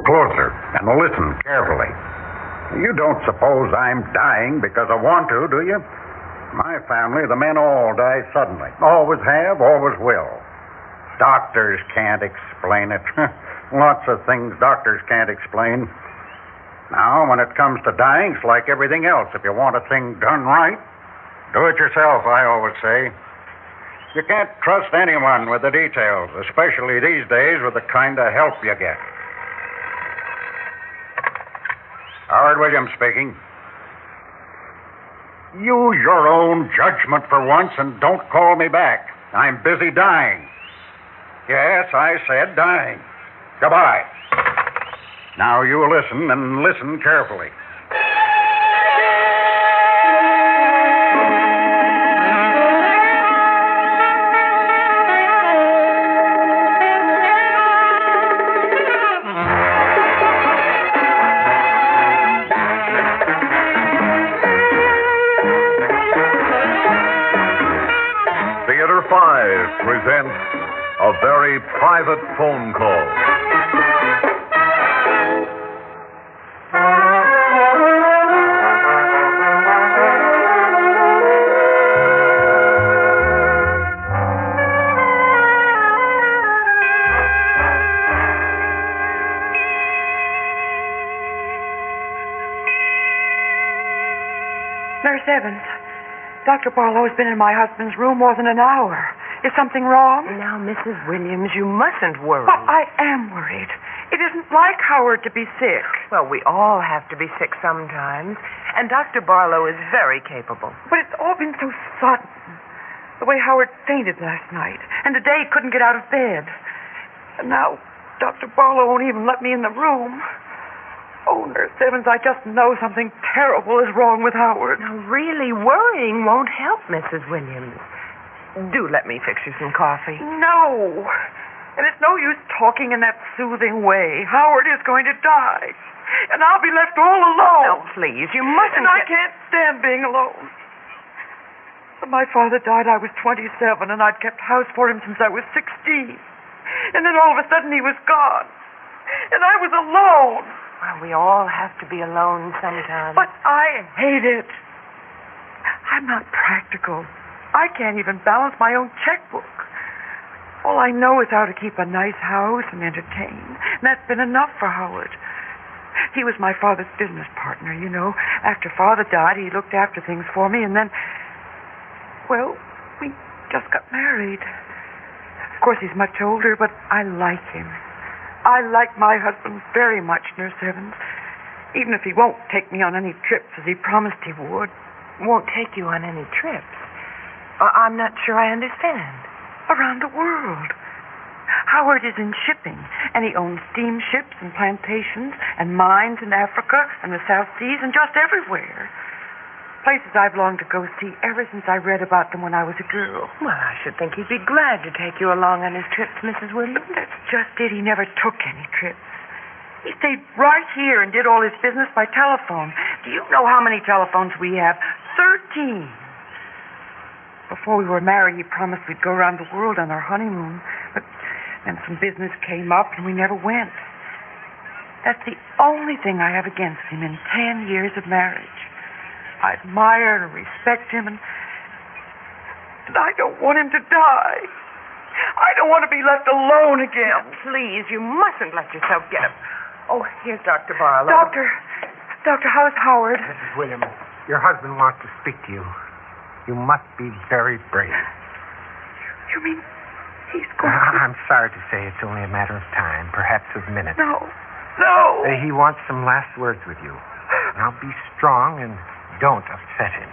closer and listen carefully. You don't suppose I'm dying because I want to, do you? My family, the men all die suddenly. Always have, always will. Doctors can't explain it. Lots of things doctors can't explain. Now, when it comes to dying, it's like everything else. If you want a thing done right, do it yourself, I always say. You can't trust anyone with the details, especially these days with the kind of help you get. Howard Williams speaking. Use your own judgment for once and don't call me back. I'm busy dying. Yes, I said dying. Goodbye. Now you listen, and listen carefully. Theater 5 presents A Very Private Phone Call. Nurse Evans, Dr. Barlow has been in my husband's room more than an hour. Is something wrong? Now, Mrs. Williams, you mustn't worry. But I am worried. It isn't like Howard to be sick. Well, we all have to be sick sometimes, and Dr. Barlow is very capable. But it's all been so sudden. The way Howard fainted last night, and today he couldn't get out of bed. And now Dr. Barlow won't even let me in the room. Oh, Nurse Evans, I just know something terrible is wrong with Howard. Now, really, worrying won't help, Mrs. Williams. Do let me fix you some coffee. No. And it's no use talking in that soothing way. Howard is going to die. And I'll be left all alone. No, please, you mustn't. And I can't stand being alone. When my father died, I was 27, and I'd kept house for him since I was 16. And then all of a sudden he was gone. And I was alone. Well, we all have to be alone sometimes. But I hate it. I'm not practical. I can't even balance my own checkbook. All I know is how to keep a nice house and entertain. And that's been enough for Howard. He was my father's business partner, you know. After Father died, he looked after things for me, and then, well, we just got married. Of course, he's much older, but I like him. I like my husband very much, Nurse Evans. Even if he won't take me on any trips as he promised he would. Won't take you on any trips? I'm not sure I understand. Around the world. Howard is in shipping, and he owns steamships and plantations and mines in Africa and the South Seas and just everywhere. Places I've longed to go see ever since I read about them when I was a girl. Well, I should think he'd be glad to take you along on his trips, Mrs. Williams. That's just it. He never took any trips. He stayed right here and did all his business by telephone. Do you know how many telephones we have? 13. Before we were married, he promised we'd go around the world on our honeymoon. But then some business came up, and we never went. That's the only thing I have against him in 10 years of marriage. I admire and respect him, and I don't want him to die. I don't want to be left alone again. Now, please, you mustn't let yourself get up. Oh, here's Dr. Barlow. Doctor, how's Howard? Mrs. Williams, your husband wants to speak to you. You must be very brave. You mean he's going to... I'm sorry to say it's only a matter of time, perhaps of minutes. No. He wants some last words with you. Now be strong and don't upset him.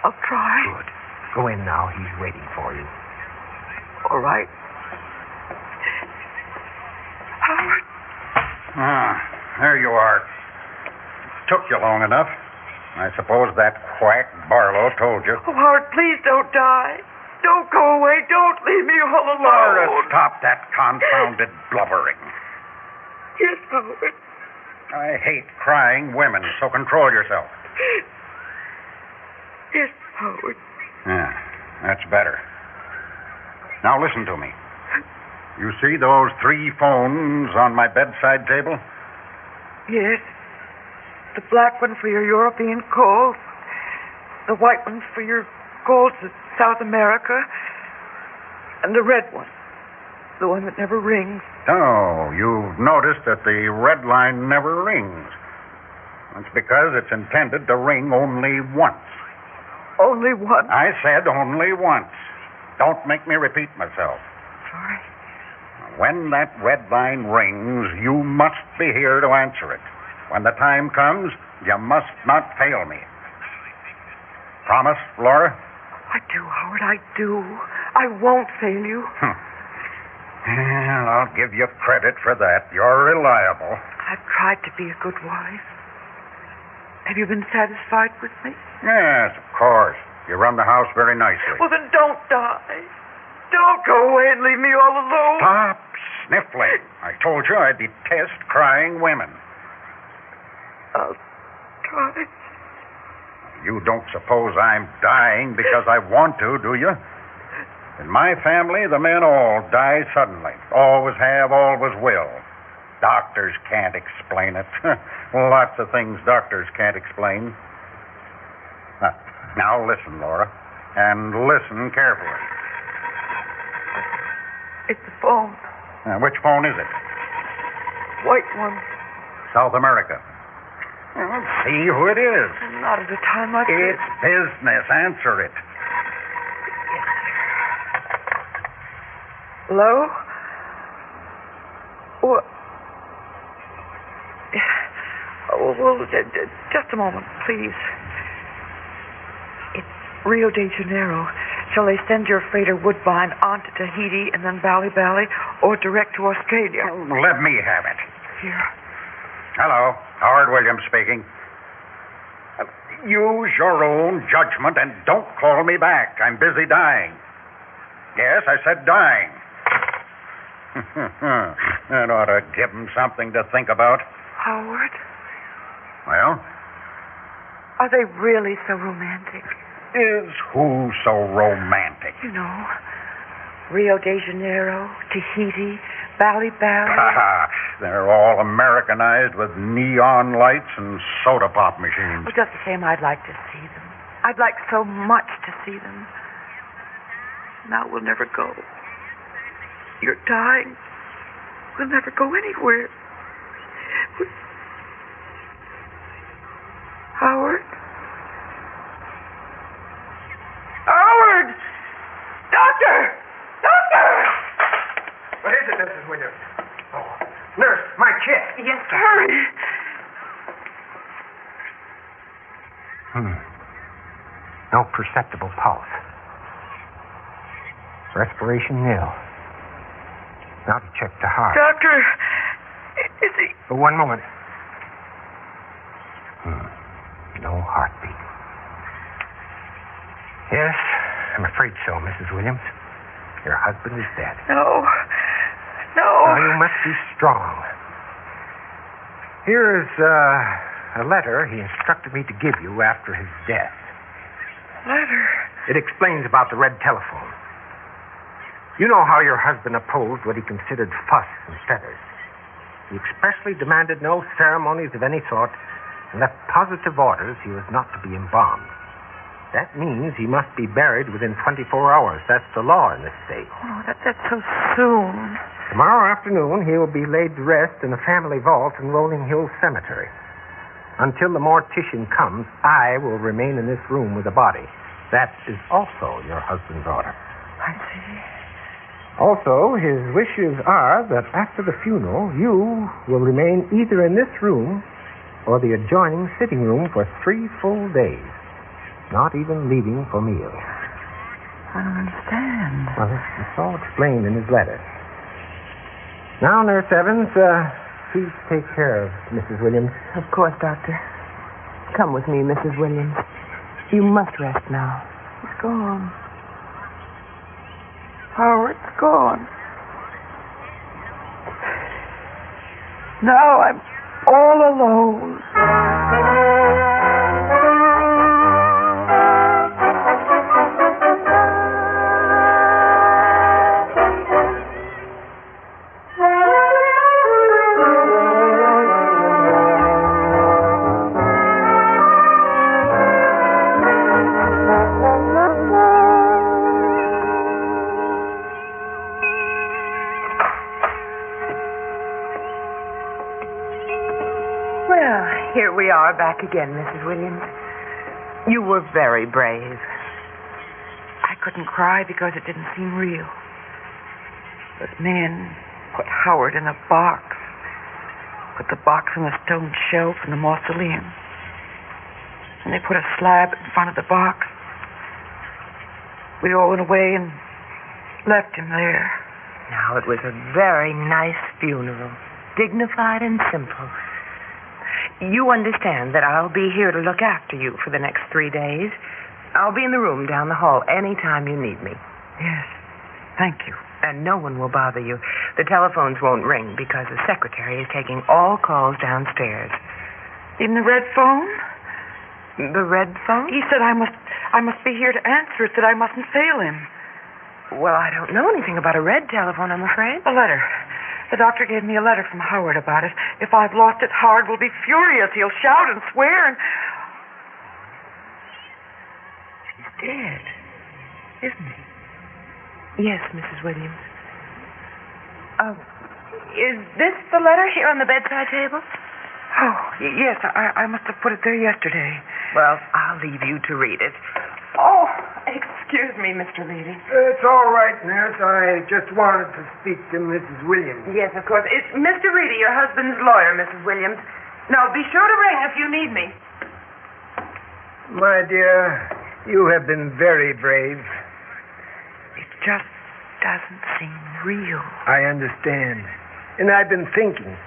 I'll try. Good. Go in now. He's waiting for you. All right. Howard. There you are. Took you long enough. I suppose that quack Barlow told you. Oh, Howard, please don't die. Don't go away. Don't leave me all alone. Laura, stop that confounded blubbering. Yes, Howard. I hate crying women, so control yourself. Yes, Howard. Yeah, that's better. Now listen to me. You see those 3 phones on my bedside table? Yes. The black one for your European calls. The white one for your calls to South America. And the red one. The one that never rings. Oh, you've noticed that the red line never rings. That's because it's intended to ring only once. Only one? I said only once. Don't make me repeat myself. Sorry. When that red line rings, you must be here to answer it. When the time comes, you must not fail me. Promise, Laura? I do, Howard, I do. I won't fail you. Well, I'll give you credit for that. You're reliable. I've tried to be a good wife. Have you been satisfied with me? Yes, of course. You run the house very nicely. Well, then don't die. Don't go away and leave me all alone. Stop sniffling. I told you I detest crying women. I'll try. You don't suppose I'm dying because I want to, do you? In my family, the men all die suddenly. Always have, always will. Doctors can't explain it. Lots of things doctors can't explain. Now listen, Laura, and listen carefully. It's the phone. Which phone is it? White one. South America. Well, see who it is. Not at a time like this. It's business. Answer it. Hello? What? Oh, well, just a moment, please. It's Rio de Janeiro. Shall they send your freighter Woodbine on to Tahiti and then Bali, or direct to Australia? Let me have it. Here. Hello, Howard Williams speaking. Use your own judgment and don't call me back. I'm busy dying. Yes, I said dying. That ought to give him something to think about. Howard? Well? Are they really so romantic? Is who so romantic? You know, Rio de Janeiro, Tahiti, Bali. They're all Americanized with neon lights and soda pop machines. Well, just the same, I'd like to see them. I'd like so much to see them. Now we'll never go. You're dying. We'll never go anywhere. Howard? Howard! Doctor! Doctor! What is it, Mrs. Williams? Oh, nurse, my kit. Yes, sir. Hurry! No perceptible pulse. Respiration nil. Now to check the heart. Doctor, is he... For 1 moment. No heartbeat. Yes, I'm afraid so, Mrs. Williams. Your husband is dead. No. Now, you must be strong. Here is a letter he instructed me to give you after his death. Letter? It explains about the red telephone. You know how your husband opposed what he considered fuss and feathers. He expressly demanded no ceremonies of any sort and left positive orders he was not to be embalmed. That means he must be buried within 24 hours. That's the law in this state. Oh, that's so soon. Tomorrow afternoon, he will be laid to rest in a family vault in Rolling Hills Cemetery. Until the mortician comes, I will remain in this room with the body. That is also your husband's order. I see. Also, his wishes are that after the funeral, you will remain either in this room or the adjoining sitting room for 3 full days, not even leaving for meals. I don't understand. Well, it's all explained in his letter. Now, Nurse Evans, please take care of Mrs. Williams. Of course, Doctor. Come with me, Mrs. Williams. You must rest now. He's gone. Howard's gone. Now I'm all alone. Here we are back again, Mrs. Williams. You were very brave. I couldn't cry because it didn't seem real. But men put Howard in a box. Put the box on a stone shelf in the mausoleum. And they put a slab in front of the box. We all went away and left him there. Now, it was a very nice funeral, dignified and simple. You understand that I'll be here to look after you for the next 3 days. I'll be in the room down the hall any time you need me. Yes, thank you. And no one will bother you. The telephones won't ring because the secretary is taking all calls downstairs. Even the red phone? The red phone? He said I must be here to answer it, that I mustn't fail him. Well, I don't know anything about a red telephone, I'm afraid. A letter. The doctor gave me a letter from Howard about it. If I've lost it, Howard will be furious. He'll shout and swear and... He's dead, isn't he? Yes, Mrs. Williams. Is this the letter here on the bedside table? Oh, yes. I must have put it there yesterday. Well, I'll leave you to read it. Oh, excuse me, Mr. Levy. It's all right, nurse. I just wanted to speak to Mrs. Williams. Yes, of course. It's Mr. Reedy, your husband's lawyer, Mrs. Williams. Now, be sure to ring if you need me. My dear, you have been very brave. It just doesn't seem real. I understand. And I've been thinking,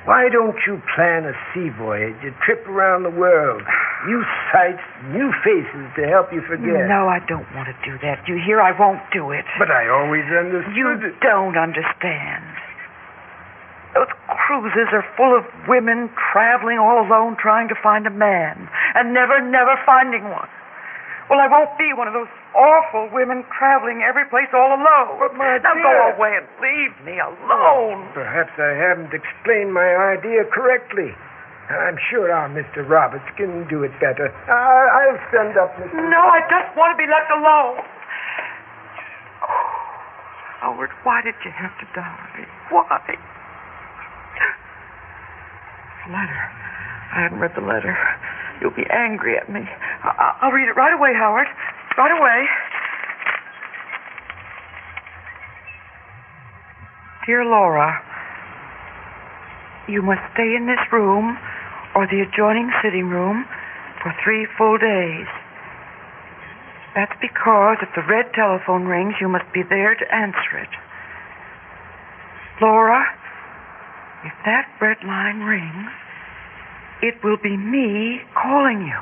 why don't you plan a sea voyage, a trip around the world? New sights, new faces to help you forget. No, I don't want to do that. You hear? I won't do it. But I always understood You it. don't understand. Those cruises are full of women traveling all alone trying to find a man and never finding one. Well, I won't be one of those awful women traveling every place all alone. But, my now dear... go away and leave me alone. Perhaps I haven't explained my idea correctly. I'm sure our Mr. Roberts can do it better. I'll send up Mr. No, I just want to be left alone. Oh, Howard, why did you have to die? Why? Letter. I haven't read the letter. You'll be angry at me. I'll read it right away, Howard. Right away. Dear Laura, you must stay in this room or the adjoining sitting room for 3 full days. That's because if the red telephone rings, you must be there to answer it. Laura, if that red line rings, it will be me calling you.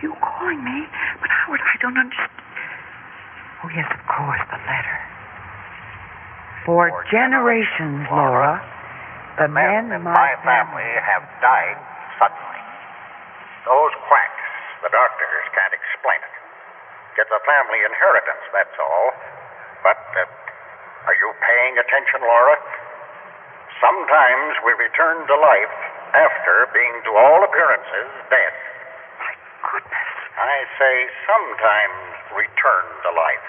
You calling me? But Howard, I don't understand. Oh, yes, of course, the letter. For generations, Laura, the men in my family have died suddenly. Those quacks, the doctors can't explain it. It's a family inheritance, that's all. But, are you paying attention, Laura? Sometimes we return to life after being, to all appearances, dead. My goodness. I say sometimes return to life.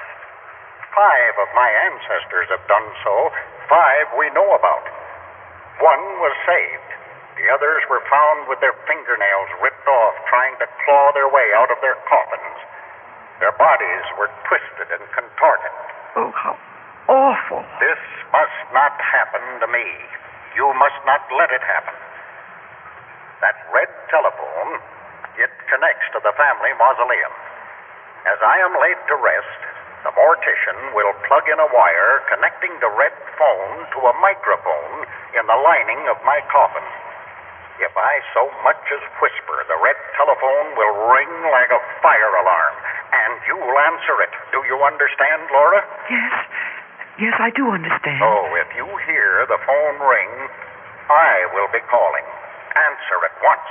5 of my ancestors have done so. 5 we know about. 1 was saved. The others were found with their fingernails ripped off, trying to claw their way out of their coffins. Their bodies were twisted and contorted. Oh, how awful. This must not happen to me. You must not let it happen. That red telephone, it connects to the family mausoleum. As I am laid to rest, the mortician will plug in a wire connecting the red phone to a microphone in the lining of my coffin. If I so much as whisper, the red telephone will ring like a fire alarm, and you'll answer it. Do you understand, Laura? Yes, I do understand. Oh, if you hear the phone ring, I will be calling. Answer at once.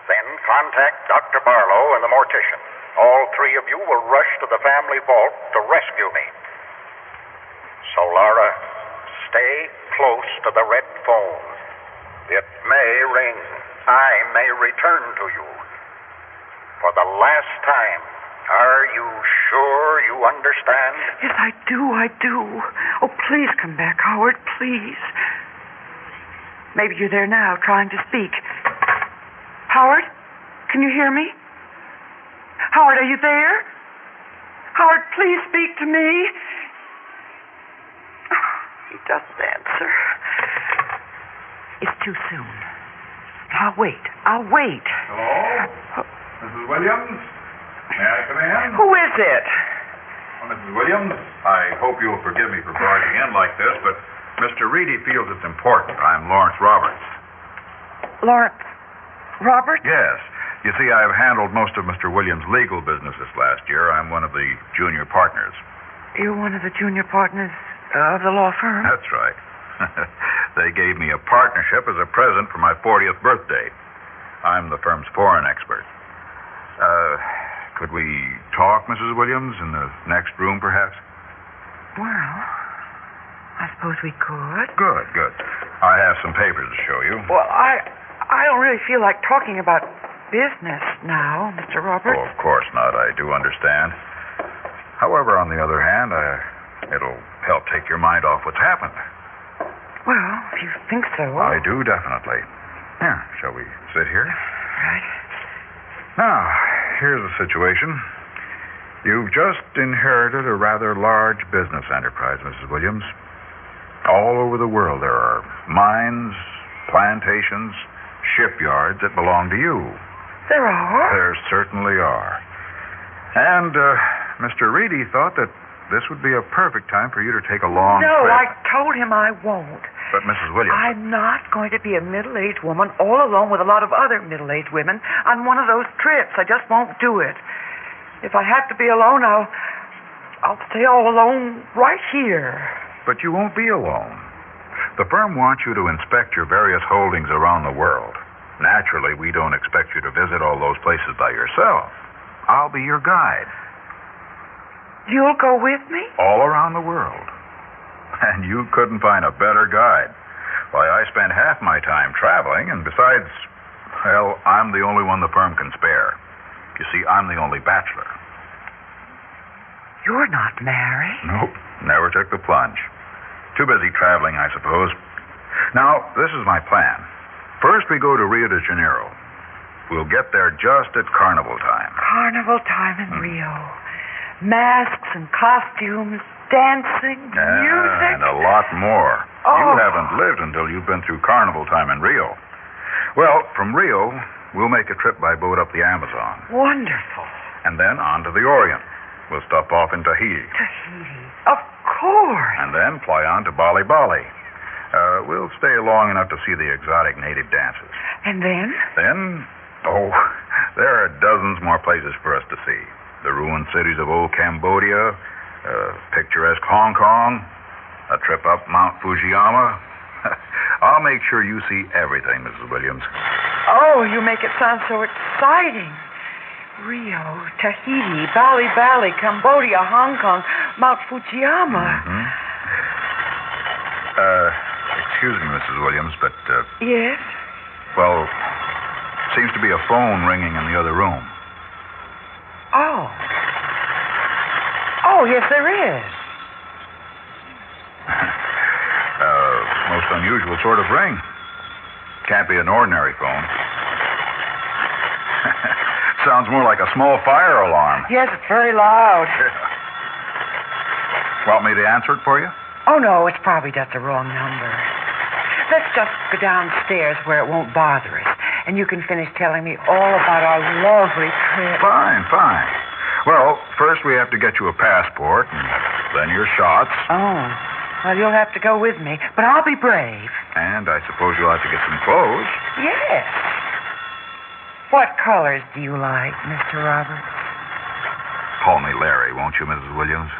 Then contact Dr. Barlow and the mortician. All 3 of you will rush to the family vault to rescue me. So, Laura, stay close to the red phone. It may ring. I may return to you. For the last time, are you sure you understand? Yes, I do. Oh, please come back, Howard, please. Maybe you're there now, trying to speak. Howard, can you hear me? Howard, are you there? Howard, please speak to me. He doesn't answer. It's too soon. I'll wait. Hello? Mrs. Williams? May I come in? Who is it? Well, Mrs. Williams, I hope you'll forgive me for barging in like this, but Mr. Reedy feels it's important. I'm Lawrence Roberts. Lawrence Roberts? Yes. You see, I've handled most of Mr. Williams' legal business this last year. I'm one of the junior partners. You're one of the junior partners of the law firm? That's right. They gave me a partnership as a present for my 40th birthday. I'm the firm's foreign expert. Could we talk, Mrs. Williams, in the next room, perhaps? Well, I suppose we could. Good. I have some papers to show you. Well, I don't really feel like talking about business now, Mr. Roberts. Oh, of course not. I do understand. However, on the other hand, it'll help take your mind off what's happened. Well, if you think so. I do, definitely. Here, shall we sit here? Right. Now, here's the situation. You've just inherited a rather large business enterprise, Mrs. Williams. All over the world there are mines, plantations, shipyards that belong to you. There are? There certainly are. And Mr. Reedy thought that this would be a perfect time for you to take a long No, trip. I told him I won't. But, Mrs. Williams... I'm not going to be a middle-aged woman all alone with a lot of other middle-aged women on one of those trips. I just won't do it. If I have to be alone, I'll stay all alone right here. But you won't be alone. The firm wants you to inspect your various holdings around the world. Naturally, we don't expect you to visit all those places by yourself. I'll be your guide. You'll go with me? All around the world. And you couldn't find a better guide. Why, I spend half my time traveling, and besides, well, I'm the only one the firm can spare. You see, I'm the only bachelor. You're not married? Nope, never took the plunge. Too busy traveling, I suppose. Now, this is my plan. First, we go to Rio de Janeiro. We'll get there just at carnival time. Carnival time in Rio. Masks and costumes, dancing, music. And a lot more. Oh. You haven't lived until you've been through carnival time in Rio. Well, from Rio, we'll make a trip by boat up the Amazon. Wonderful. And then on to the Orient. We'll stop off in Tahiti. Tahiti. Of course. And then fly on to Bali. We'll stay long enough to see the exotic native dances. And then? There are dozens more places for us to see. The ruined cities of old Cambodia, picturesque Hong Kong, a trip up Mount Fujiyama. I'll make sure you see everything, Mrs. Williams. Oh, you make it sound so exciting. Rio, Tahiti, Bali, Cambodia, Hong Kong, Mount Fujiyama. Mm-hmm. Excuse me, Mrs. Williams, but... Yes? Well, seems to be a phone ringing in the other room. Oh, yes, there is. Most unusual sort of ring. Can't be an ordinary phone. Sounds more like a small fire alarm. Yes, it's very loud. Want me to answer it for you? Oh, no, it's probably just a wrong number. Let's just go downstairs where it won't bother us, and you can finish telling me all about our lovely trip. Fine. Well, first we have to get you a passport, and then your shots. Oh, well, you'll have to go with me, but I'll be brave. And I suppose you'll have to get some clothes. Yes. What colors do you like, Mr. Roberts? Call me Larry, won't you, Mrs. Williams?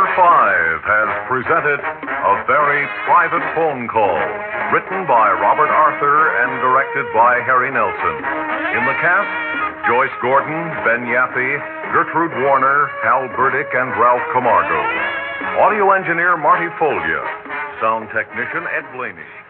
Theater 5 has presented A Very Private Phone Call, written by Robert Arthur and directed by Harry Nelson. In the cast, Joyce Gordon, Ben Yaffe, Gertrude Warner, Hal Burdick, and Ralph Camargo. Audio engineer Marty Folgia. Sound technician Ed Blaney.